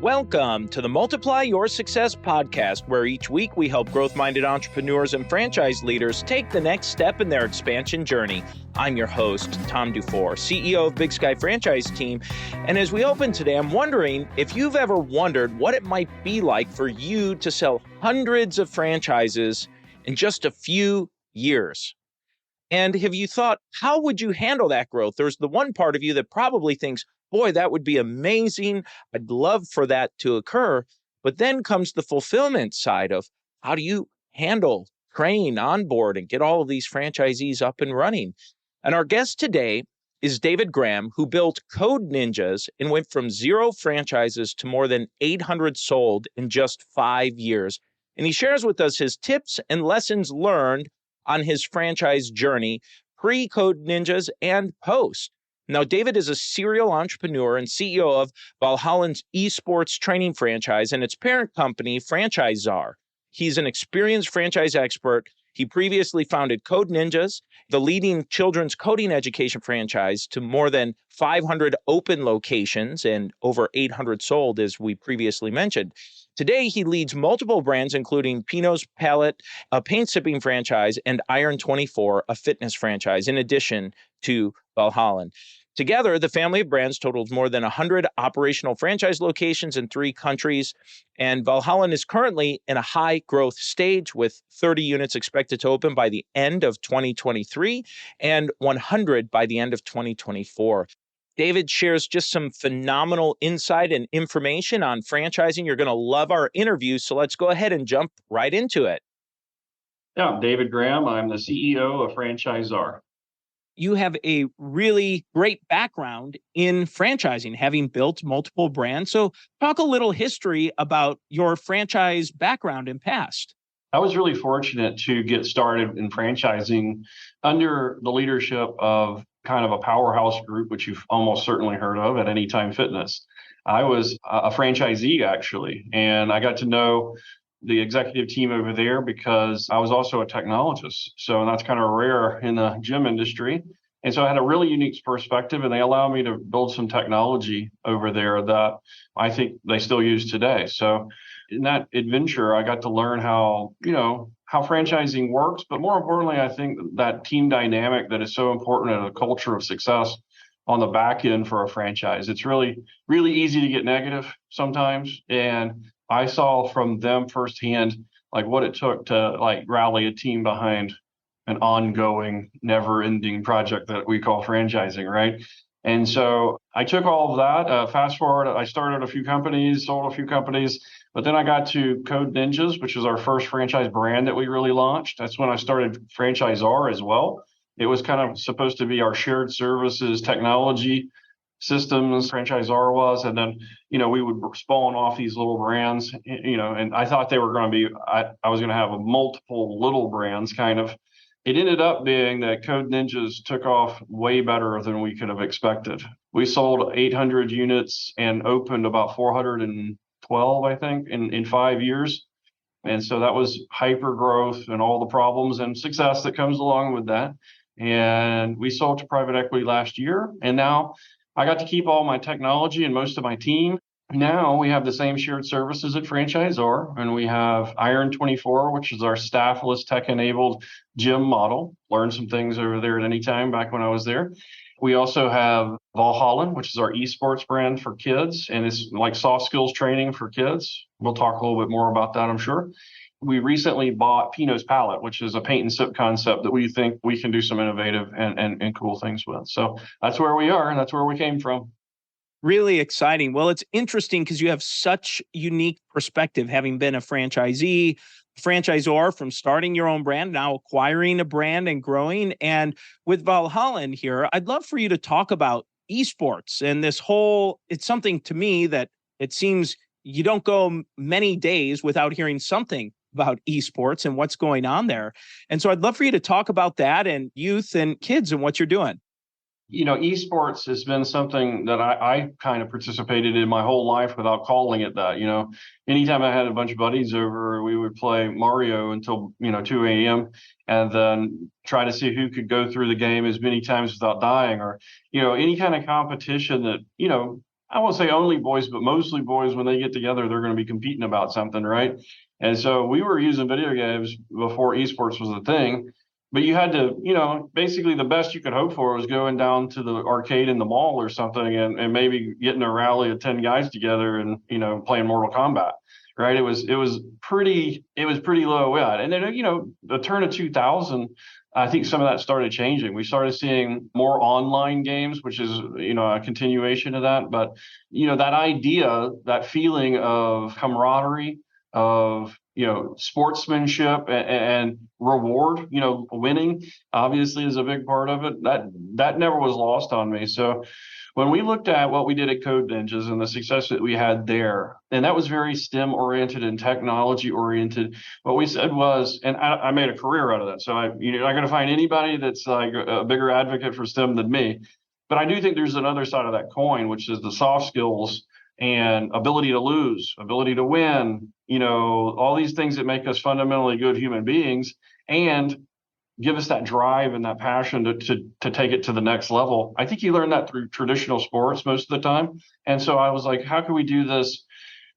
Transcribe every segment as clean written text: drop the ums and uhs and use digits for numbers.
Welcome to the Multiply Your Success podcast, where each week we help growth-minded entrepreneurs and franchise leaders take the next step in their expansion journey. I'm your host, Tom Dufour, CEO of Big Sky Franchise Team. And as we open today, I'm wondering if you've ever wondered what it might be like for you to sell hundreds of franchises in just a few years. And have you thought, how would you handle that growth? There's the one part of you that probably thinks, boy, that would be amazing. I'd love for that to occur. But then comes the fulfillment side of how do you handle, train, onboard, and get all of these franchisees up and running? And our guest today is David Graham, who built Code Ninjas and went from 0 franchises to more than 800 sold in just 5 years. And he shares with us his tips and lessons learned on his franchise journey, pre-Code Ninjas and post. Now, David is a serial entrepreneur and CEO of Valhallan Esports Training franchise and its parent company, FranchiCzar. He's an experienced franchise expert. He previously founded Code Ninjas, the leading children's coding education franchise, to more than 500 open locations and over 800 sold, as we previously mentioned. Today, he leads multiple brands, including Pinot's Palette, a paint sipping franchise, and Iron 24, a fitness franchise, in addition to Valhallan. Together, the family of brands totals more than 100 operational franchise locations in 3 countries, and Valhallan is currently in a high growth stage with 30 units expected to open by the end of 2023 and 100 by the end of 2024. David shares just some phenomenal insight and information on franchising. You're going to love our interview, so let's go ahead and jump right into it. Yeah, I'm David Graham. I'm the CEO of FranchiCzar. You have a really great background in franchising, having built multiple brands. So talk a little history about your franchise background and past. I was really fortunate to get started in franchising under the leadership of kind of a powerhouse group, which you've almost certainly heard of at Anytime Fitness. I was a franchisee, actually, and I got to know the executive team over there because I was also a technologist. So that's kind of rare in the gym industry. And so I had a really unique perspective, and they allowed me to build some technology over there that I think they still use today. So in that adventure, I got to learn how franchising works, but more importantly, I think that team dynamic that is so important in a culture of success on the back end for a franchise. It's really, really easy to get negative sometimes. And I saw from them firsthand, like what it took to rally a team behind an ongoing, never-ending project that we call franchising, right? And so I took all of that. Fast forward, I started a few companies, sold a few companies, but then I got to Code Ninjas, which is our first franchise brand that we really launched. That's when I started FranchiCzar as well. It was kind of supposed to be our shared services technology systems, FranchiCzar was, and then, we would spawn off these little brands, and I thought they were going to be, I was going to have a multiple little brands kind of. It ended up being that Code Ninjas took off way better than we could have expected. We sold 800 units and opened about 412, I think, in 5 years. And so that was hyper growth and all the problems and success that comes along with that. And we sold to private equity last year. And now I got to keep all my technology and most of my team. Now we have the same shared services at FranchiCzar, and we have Iron 24, which is our staffless tech-enabled gym model. Learned some things over there at Anytime back when I was there. We also have Valhallan, which is our esports brand for kids, and it's like soft skills training for kids. We'll talk a little bit more about that, I'm sure. We recently bought Pinot's Palette, which is a paint and sip concept that we think we can do some innovative and cool things with. So that's where we are, and that's where we came from. Really exciting. Well, it's interesting because you have such unique perspective, having been a franchisee, franchisor from starting your own brand, now acquiring a brand and growing. And with Valhallan here, I'd love for you to talk about esports and this whole, it's something to me that it seems you don't go many days without hearing something about esports and what's going on there. And so I'd love for you to talk about that and youth and kids and what you're doing. Esports has been something that I kind of participated in my whole life without calling it that. Anytime I had a bunch of buddies over, we would play Mario until, 2 a.m. and then try to see who could go through the game as many times without dying, or, any kind of competition that, I won't say only boys, but mostly boys, when they get together, they're going to be competing about something, right? And so we were using video games before esports was a thing, but you had to, basically the best you could hope for was going down to the arcade in the mall or something and maybe getting a rally of 10 guys together and, playing Mortal Kombat. Right. It was pretty low. Yeah. And then, the turn of 2000, I think some of that started changing. We started seeing more online games, which is, a continuation of that. But, that idea, that feeling of camaraderie, of, sportsmanship and reward, winning obviously is a big part of it. That never was lost on me. So when we looked at what we did at Code Ninjas and the success that we had there, and that was very STEM oriented and technology oriented, what we said was, and I made a career out of that. So you're not going to find anybody that's like a bigger advocate for STEM than me. But I do think there's another side of that coin, which is the soft skills and ability to lose, ability to win, all these things that make us fundamentally good human beings and give us that drive and that passion to take it to the next level. I think you learn that through traditional sports most of the time. And so I was like, how can we do this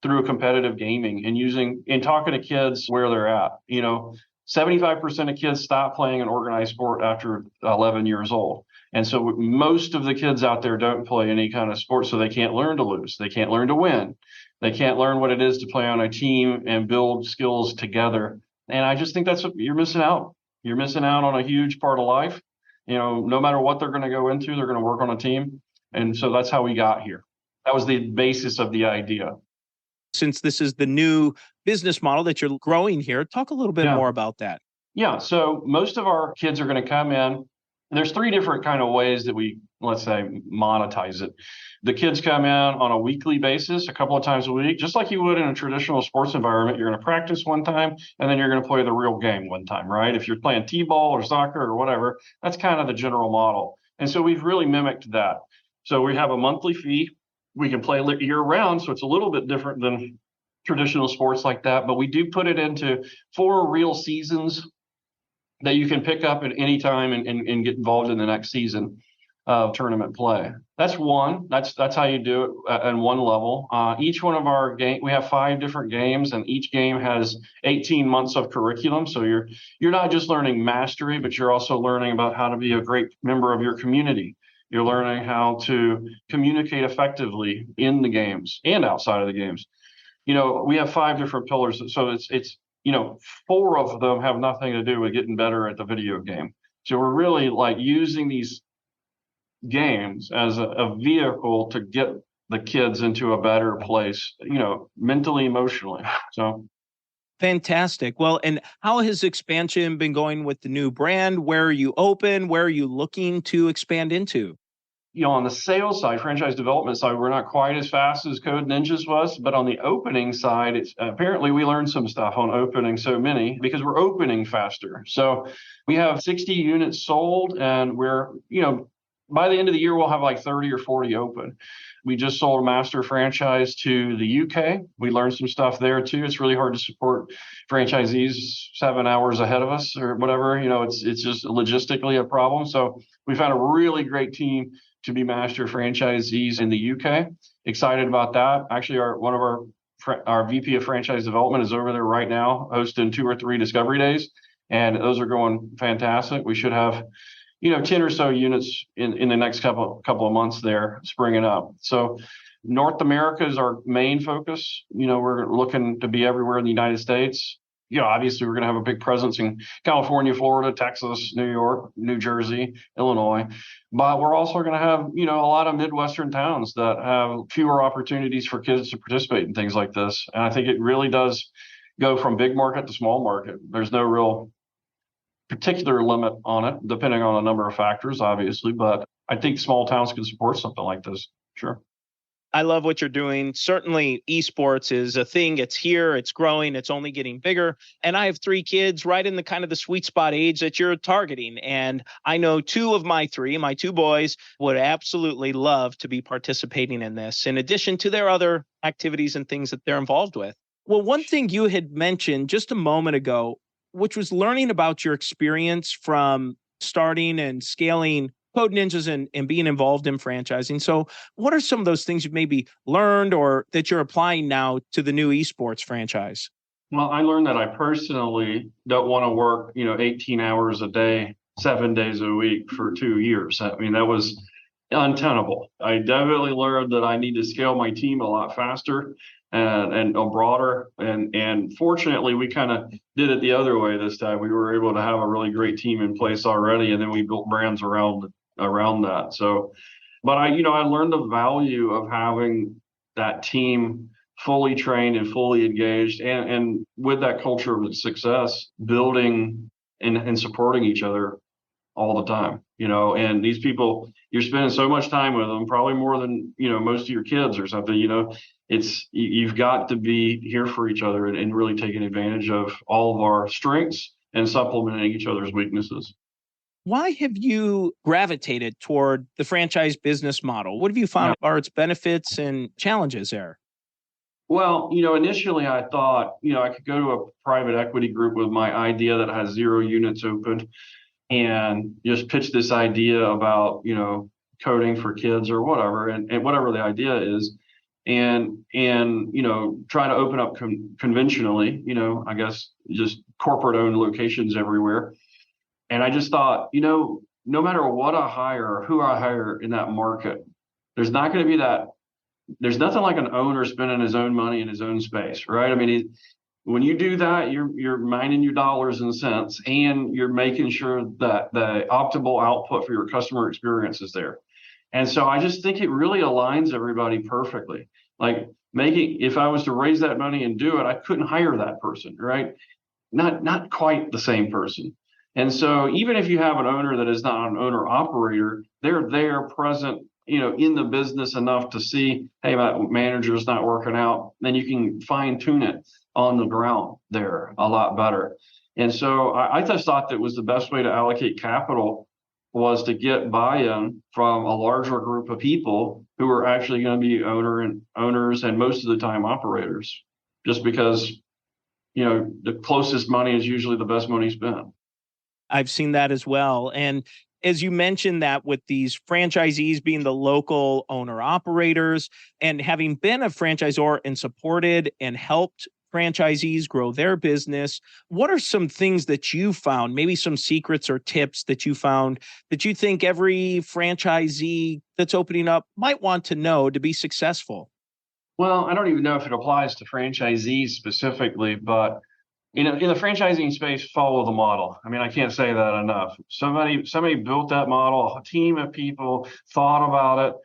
through competitive gaming and talking to kids where they're at? 75% of kids stop playing an organized sport after 11 years old. And so most of the kids out there don't play any kind of sport, so they can't learn to lose. They can't learn to win. They can't learn what it is to play on a team and build skills together. And I just think that's what you're missing out. You're missing out on a huge part of life. No matter what they're going to go into, they're going to work on a team. And so that's how we got here. That was the basis of the idea. Since this is the new business model that you're growing here, talk a little bit more about that. Yeah. So most of our kids are going to come in. There's 3 different kind of ways that we, let's say, monetize it. The kids come in on a weekly basis, a couple of times a week, just like you would in a traditional sports environment. You're going to practice one time, and then you're going to play the real game one time, right? If you're playing t-ball or soccer or whatever, that's kind of the general model. And so we've really mimicked that. So we have a monthly fee. We can play year round, so it's a little bit different than traditional sports like that. But we do put it into 4 real seasons that you can pick up at any time and get involved in the next season of tournament play. That's one. That's how you do it at one level. Each one of our game, we have 5 different games, and each game has 18 months of curriculum. So you're not just learning mastery, but you're also learning about how to be a great member of your community. You're learning how to communicate effectively in the games and outside of the games. We have 5 different pillars. So it's 4 of them have nothing to do with getting better at the video game. So we're really like using these games as a vehicle to get the kids into a better place, mentally, emotionally. So fantastic. Well, and how has expansion been going with the new brand? Where are you open? Where are you looking to expand into? On the sales side, franchise development side, we're not quite as fast as Code Ninjas was, but on the opening side, it's apparently we learned some stuff on opening so many because we're opening faster. So we have 60 units sold, and we're, by the end of the year, we'll have like 30 or 40 open. We just sold a master franchise to the UK. We learned some stuff there too. It's really hard to support franchisees 7 hours ahead of us or whatever. It's just logistically a problem. So we found a really great team to be master franchisees in the UK. Excited about that. Actually, one of our VP of franchise development is over there right now, hosting 2 or 3 discovery days, and those are going fantastic. We should have 10 or so units in the next couple of months there springing up. So North America is our main focus. We're looking to be everywhere in the United States. Obviously we're going to have a big presence in California, Florida, Texas, New York, New Jersey, Illinois. But we're also going to have, a lot of Midwestern towns that have fewer opportunities for kids to participate in things like this. And I think it really does go from big market to small market. There's no real particular limit on it, depending on a number of factors, obviously. But I think small towns can support something like this. Sure. I love what you're doing. Certainly, esports is a thing. It's here. It's growing. It's only getting bigger. And I have 3 kids right in the kind of the sweet spot age that you're targeting. And I know 2 of my 2 boys would absolutely love to be participating in this, in addition to their other activities and things that they're involved with. Well, one thing you had mentioned just a moment ago, which was learning about your experience from starting and scaling Code Ninjas and being involved in franchising. So what are some of those things you've maybe learned or that you're applying now to the new esports franchise? Well, I learned that I personally don't want to work, 18 hours a day, 7 days a week for 2 years. I mean, that was untenable. I definitely learned that I need to scale my team a lot faster and broader. And fortunately, we kind of did it the other way this time. We were able to have a really great team in place already, and then we built brands around that. So, but I learned the value of having that team fully trained and fully engaged, and with that culture of success, building and supporting each other all the time. And these people, you're spending so much time with them, probably more than most of your kids or something. You've got to be here for each other and really taking advantage of all of our strengths and supplementing each other's weaknesses. Why have you gravitated toward the franchise business model? What have you found are its benefits and challenges there? Well, initially I thought, I could go to a private equity group with my idea that has 0 units open and just pitch this idea about, coding for kids or whatever, and whatever the idea is, and try to open up conventionally, I guess just corporate owned locations everywhere. And I just thought, no matter what I hire or who I hire in that market, there's not going to be that. There's nothing like an owner spending his own money in his own space, right? I mean, when you do that, you're mining your dollars and cents, and you're making sure that the optimal output for your customer experience is there. And so I just think it really aligns everybody perfectly. Like if I was to raise that money and do it, I couldn't hire that person, right? Not quite the same person. And so even if you have an owner that is not an owner operator, they're there present, in the business enough to see, hey, my manager's not working out, then you can fine tune it on the ground there a lot better. And so I just thought that was the best way to allocate capital was to get buy-in from a larger group of people who are actually going to be owners and most of the time operators, just because, the closest money is usually the best money spent. I've seen that as well. And as you mentioned that with these franchisees being the local owner operators and having been a franchisor and supported and helped franchisees grow their business, what are some things that you found, maybe some secrets or tips that you found that you think every franchisee that's opening up might want to know to be successful? Well, I don't even know if it applies to franchisees specifically, but in the franchising space, follow the model. I mean, I can't say that enough. Somebody built that model, a team of people thought about it.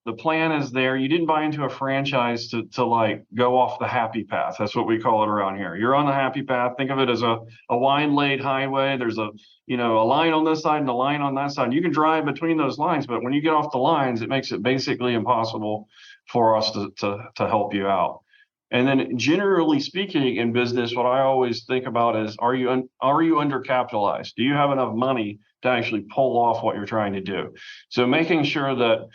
The plan is there. You didn't buy into a franchise to like go off the happy path. That's what we call it around here. You're on the happy path. Think of it as a line laid highway. There's a line on this side and a line on that side. You can drive between those lines, but when you get off the lines, it makes it basically impossible for us to help you out. And then generally speaking in business, what I always think about is, are you undercapitalized? Do you have enough money to actually pull off what you're trying to do? So making sure that,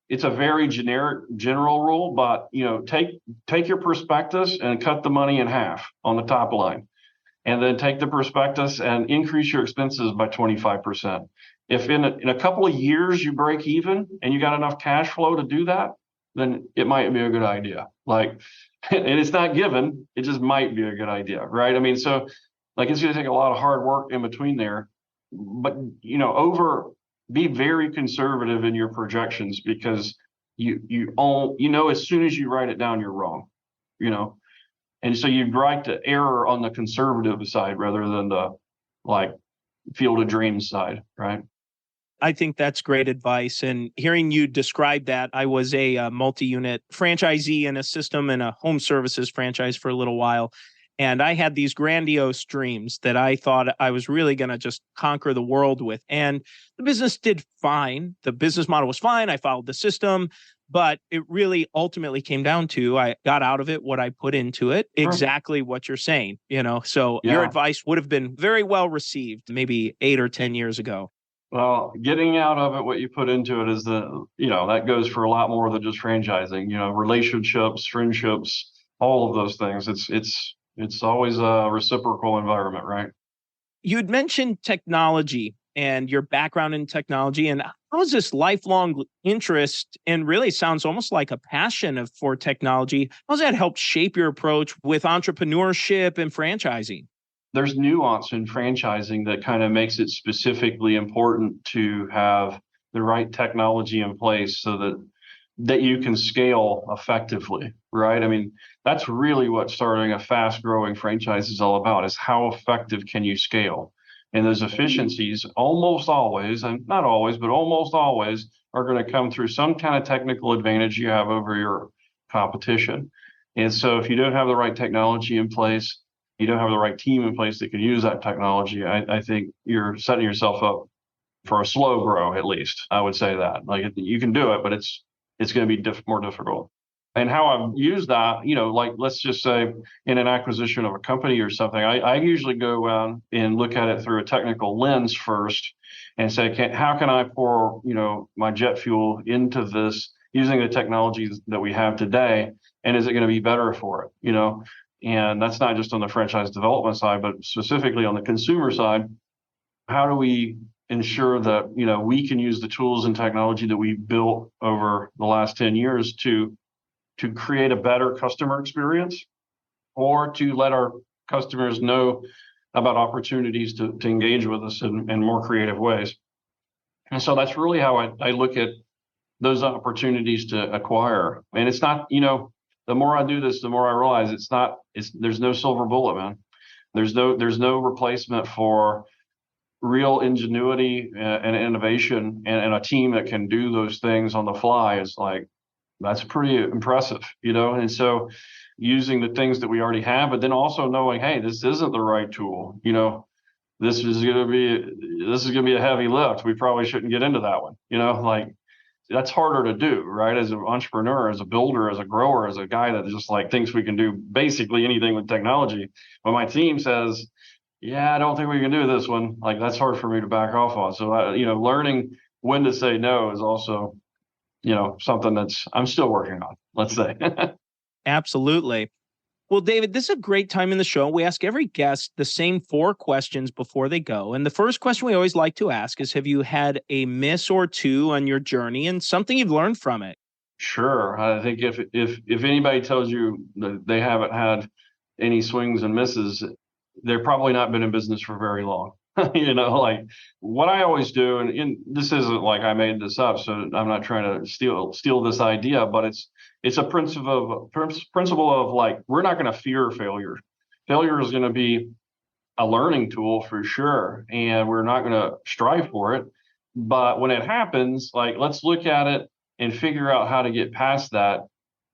it's a very general rule, but, take your prospectus and cut the money in half on the top line, and then take the prospectus and increase your expenses by 25%. If in a couple of years you break even and you got enough cash flow to do that, then it might be a good idea. Like, and it's not given, it just might be a good idea, right? I mean, so like it's going to take a lot of hard work in between there, but be very conservative in your projections, because as soon as you write it down, you're wrong, and so you write the error on the conservative side rather than the like field of dreams side, right? I think that's great advice. And hearing you describe that, I was a multi-unit franchisee in a system and a home services franchise for a little while. And I had these grandiose dreams that I thought I was really going to just conquer the world with. And the business did fine. The business model was fine. I followed the system. But it really ultimately came down to I got out of it what I put into it, exactly what you're saying, So your advice would have been very well received maybe 8 or 10 years ago. Well, getting out of it what you put into it is that goes for a lot more than just franchising, relationships, friendships, all of those things. It's always a reciprocal environment, right? You had mentioned technology and your background in technology. And how is this lifelong interest, and really sounds almost like a passion for technology, how does that help shape your approach with entrepreneurship and franchising? There's nuance in franchising that kind of makes it specifically important to have the right technology in place so that you can scale effectively, right? I mean, that's really what starting a fast growing franchise is all about, is how effective can you scale? And those efficiencies almost always, and not always, but almost always, are going to come through some kind of technical advantage you have over your competition. And so if you don't have the right technology in place, you don't have the right team in place that can use that technology, I think you're setting yourself up for a slow grow, at least. I would say that. Like, you can do it, but it's going to be more difficult. And how I've used that, like, let's just say in an acquisition of a company or something, I usually go around and look at it through a technical lens first and say, how can I pour, my jet fuel into this using the technologies that we have today? And is it going to be better for it? And that's not just on the franchise development side, but specifically on the consumer side. How do we ensure that we can use the tools and technology that we've built over the last 10 years to create a better customer experience, or to let our customers know about opportunities to engage with us in more creative ways? And so that's really how I look at those opportunities to acquire. And it's not, the more I do this, the more I realize there's no silver bullet, man. There's no replacement for real ingenuity and innovation, and a team that can do those things on the fly is like, that's pretty impressive, And so using the things that we already have, but then also knowing, hey, this isn't the right tool, this is going to be a heavy lift. We probably shouldn't get into that one, like, that's harder to do, right? As an entrepreneur, as a builder, as a grower, as a guy that just like thinks we can do basically anything with technology. When my team says, yeah, I don't think we can do this one, like, that's hard for me to back off on. So, learning when to say no is also, something that's I'm still working on, let's say. Absolutely. Well, David, this is a great time in the show. We ask every guest the same 4 questions before they go. And the first question we always like to ask is, have you had a miss or two on your journey and something you've learned from it? Sure. I think if anybody tells you that they haven't had any swings and misses, they've probably not been in business for very long. Like, what I always do, and this isn't like I made this up, so I'm not trying to steal this idea, but it's a principle of like, we're not going to fear failure. Failure is going to be a learning tool for sure, and we're not going to strive for it. But when it happens, like, let's look at it and figure out how to get past that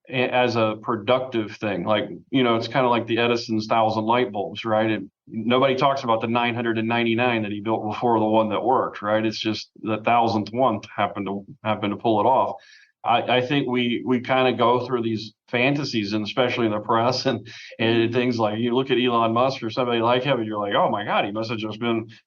as a productive thing. Like, it's kind of like the Edison's 1,000 light bulbs, right? And nobody talks about the 999 that he built before the one that worked, right? It's just the 1,000th one happened to pull it off. I think we kind of go through these fantasies, and especially in the press and things, like, you look at Elon Musk or somebody like him, and you're like, oh my God, he must have just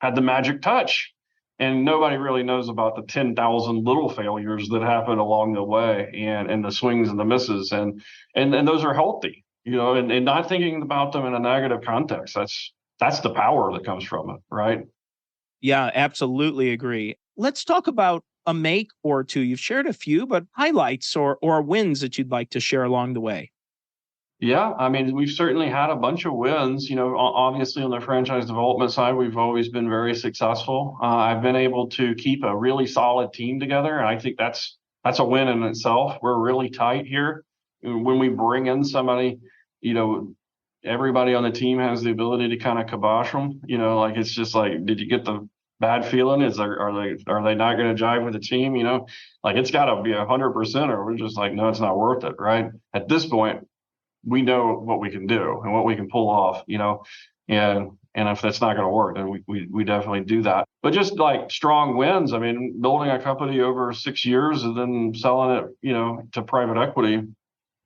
had the magic touch. And nobody really knows about the 10,000 little failures that happen along the way, and the swings and the misses, and those are healthy, and not thinking about them in a negative context. That's the power that comes from it, right? Yeah, absolutely agree. Let's talk about a make or two. You've shared a few, but highlights or wins that you'd like to share along the way. Yeah, I mean, we've certainly had a bunch of wins. Obviously on the franchise development side, we've always been very successful. I've been able to keep a really solid team together, and I think that's a win in itself. We're really tight here. When we bring in somebody, everybody on the team has the ability to kind of kibosh them. Like, it's just like, did you get the bad feeling? Are they not going to jive with the team? Like, it's got to be 100%, or we're just like, no, it's not worth it, right? At this point, we know what we can do and what we can pull off, and if that's not going to work, then we definitely do that. But just like strong wins, I mean, building a company over 6 years and then selling it, to private equity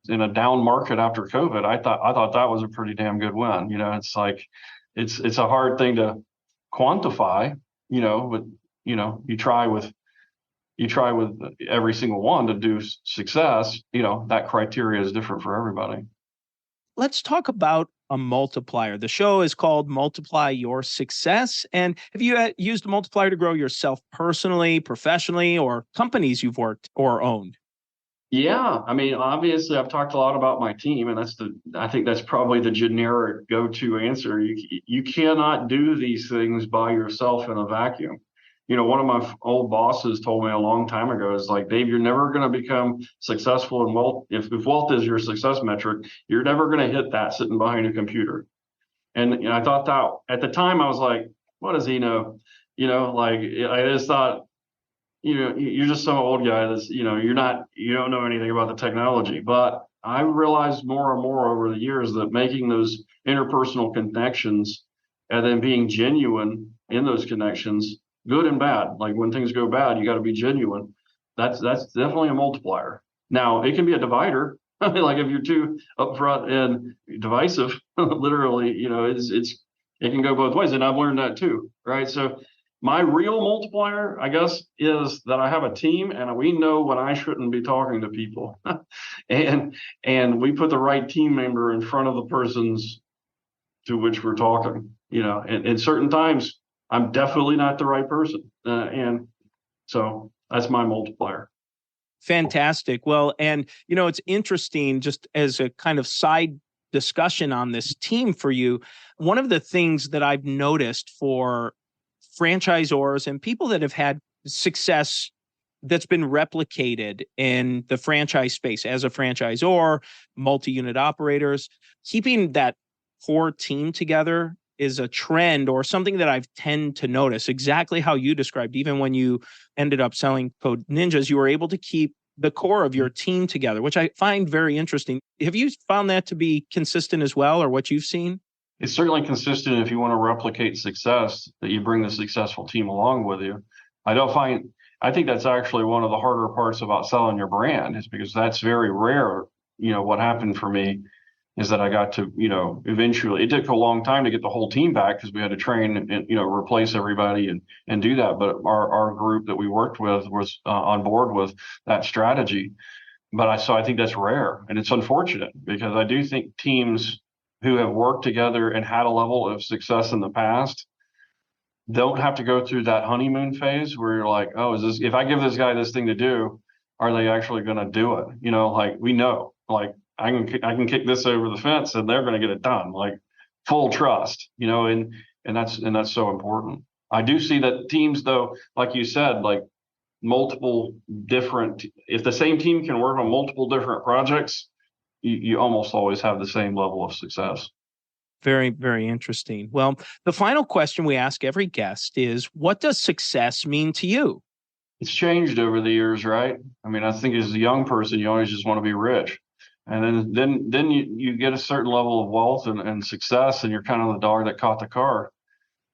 in a down market after COVID, I thought that was a pretty damn good win. It's like, it's a hard thing to quantify, but you try with every single one to do success. That criteria is different for everybody. Let's talk about a multiplier. The show is called Multiply Your Success. And have you used a multiplier to grow yourself personally, professionally, or companies you've worked or owned? Yeah, I mean, obviously, I've talked a lot about my team, and I think that's probably the generic go-to answer. You cannot do these things by yourself in a vacuum. One of my old bosses told me a long time ago is like, Dave, you're never going to become successful in wealth. If wealth is your success metric, you're never going to hit that sitting behind a computer. And I thought that at the time, I was like, what does he know? Like I just thought, you're just some old guy that's, you don't know anything about the technology. But I realized more and more over the years that making those interpersonal connections and then being genuine in those connections, good and bad. Like when things go bad, you got to be genuine. That's definitely a multiplier. Now it can be a divider. I mean, like if you're too upfront and divisive, literally, it can go both ways. And I've learned that too, right? So my real multiplier, I guess, is that I have a team and we know when I shouldn't be talking to people. and we put the right team member in front of the persons to which we're talking, and certain times I'm definitely not the right person. And so that's my multiplier. Fantastic. Well, and it's interesting, just as a kind of side discussion on this team for you. One of the things that I've noticed for franchisors and people that have had success that's been replicated in the franchise space as a franchisor, multi-unit operators, keeping that core team together is a trend or something that I've tend to notice exactly how you described. Even when you ended up selling Code Ninjas, you were able to keep the core of your team together, which I find very interesting. Have you found that to be consistent as well, or what you've seen? It's certainly consistent if you want to replicate success, that you bring the successful team along with you. I think that's actually one of the harder parts about selling your brand, is because that's very rare. What happened for me is that I got to, eventually, it took a long time to get the whole team back because we had to train and, replace everybody and do that. But our group that we worked with was on board with that strategy. So I think that's rare, and it's unfortunate because I do think teams who have worked together and had a level of success in the past don't have to go through that honeymoon phase where you're like, oh, if I give this guy this thing to do, are they actually going to do it? Like we know, like I can kick this over the fence and they're going to get it done, like full trust, and that's so important. I do see that teams, though, like you said, like multiple different, if the same team can work on multiple different projects, you almost always have the same level of success. Very, very interesting. Well, the final question we ask every guest is, what does success mean to you? It's changed over the years, right? I mean, I think as a young person, you always just want to be rich. And then you get a certain level of wealth and success, and you're kind of the dog that caught the car.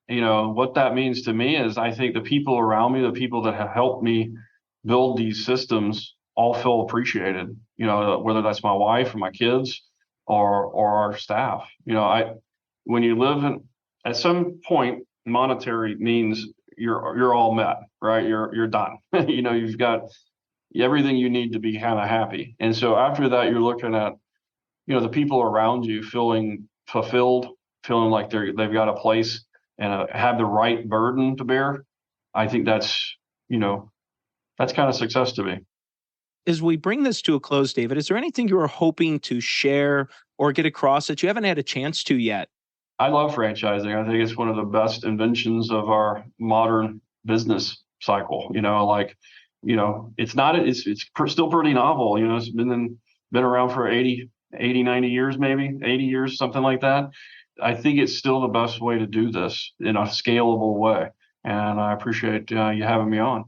What that means to me is I think the people around me, the people that have helped me build these systems, all feel appreciated, whether that's my wife or my kids or our staff. When you live at some point, monetary means you're all met, right? You're done. You've got everything you need to be kind of happy. And so after that, you're looking at, the people around you feeling fulfilled, feeling like they've got a place and have the right burden to bear. I think that's kind of success to me. As we bring this to a close, David, is there anything you are hoping to share or get across that you haven't had a chance to yet? I love franchising. I think it's one of the best inventions of our modern business cycle. It's still pretty novel. It's been around for 80, 90 years, maybe 80 years, something like that. I think it's still the best way to do this in a scalable way. And I appreciate you having me on.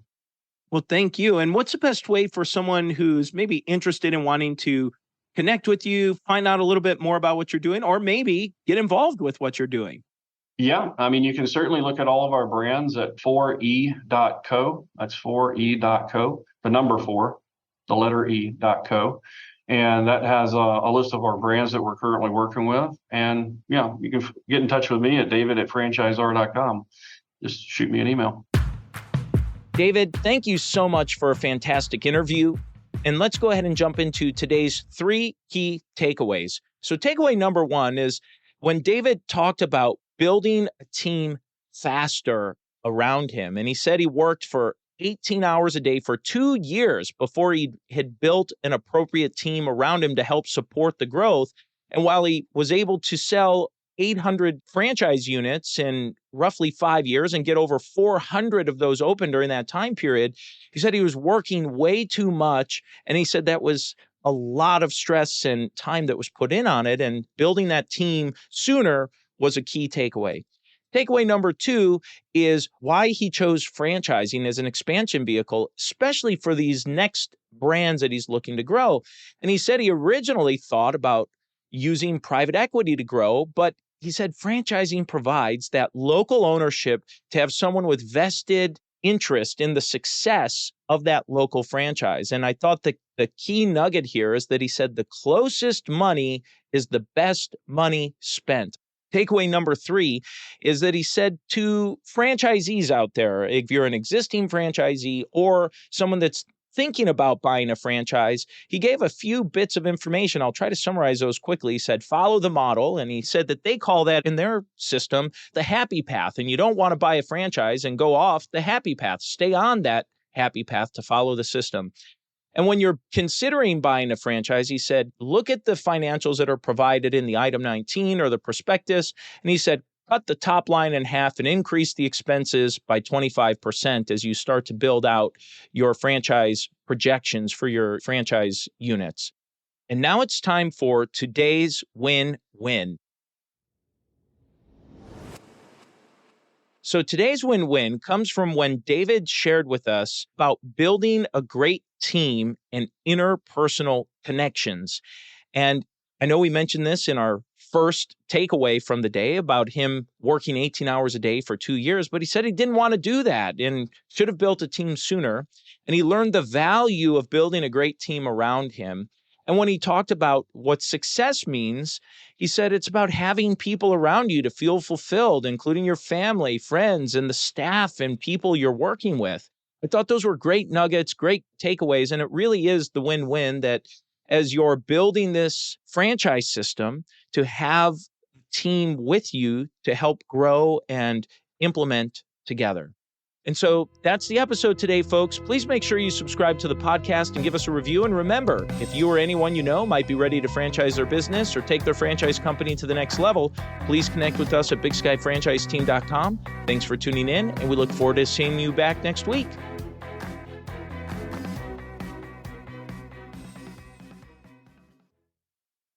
Well, thank you. And what's the best way for someone who's maybe interested in wanting to connect with you, find out a little bit more about what you're doing, or maybe get involved with what you're doing? Yeah, I mean, you can certainly look at all of our brands at 4e.co. That's 4e.co, the number 4, the letter e.co. And that has a list of our brands that we're currently working with. And yeah, you can get in touch with me at david@FranchiCzar.com. Just shoot me an email. David, thank you so much for a fantastic interview. And let's go ahead and jump into today's 3 key takeaways. So takeaway number 1 is, when David talked about building a team faster around him, and he said he worked for 18 hours a day for 2 years before he had built an appropriate team around him to help support the growth. And while he was able to sell 800 franchise units in roughly 5 years and get over 400 of those open during that time period, he said he was working way too much. And he said that was a lot of stress and time that was put in on it, and building that team sooner was a key takeaway. Takeaway number 2 is why he chose franchising as an expansion vehicle, especially for these next brands that he's looking to grow. And he said he originally thought about using private equity to grow, but he said franchising provides that local ownership to have someone with vested interest in the success of that local franchise. And I thought the key nugget here is that he said the closest money is the best money spent. Takeaway number 3 is that he said to franchisees out there, if you're an existing franchisee or someone that's thinking about buying a franchise, he gave a few bits of information. I'll try to summarize those quickly. He said, follow the model. And he said that they call that in their system the happy path. And you don't want to buy a franchise and go off the happy path. Stay on that happy path to follow the system. And when you're considering buying a franchise, he said, look at the financials that are provided in the item 19 or the prospectus. And he said, cut the top line in half and increase the expenses by 25% as you start to build out your franchise projections for your franchise units. And now it's time for today's win-win. So today's win-win comes from when David shared with us about building a great team and interpersonal connections. And I know we mentioned this in our first takeaway from the day about him working 18 hours a day for 2 years, but he said he didn't want to do that and should have built a team sooner. And he learned the value of building a great team around him. And when he talked about what success means, he said it's about having people around you to feel fulfilled, including your family, friends, and the staff and people you're working with. I thought those were great nuggets, great takeaways, and it really is the win-win that as you're building this franchise system, to have a team with you to help grow and implement together. And so that's the episode today, folks. Please make sure you subscribe to the podcast and give us a review. And remember, if you or anyone you know might be ready to franchise their business or take their franchise company to the next level, please connect with us at bigskyfranchiseteam.com. Thanks for tuning in, and we look forward to seeing you back next week.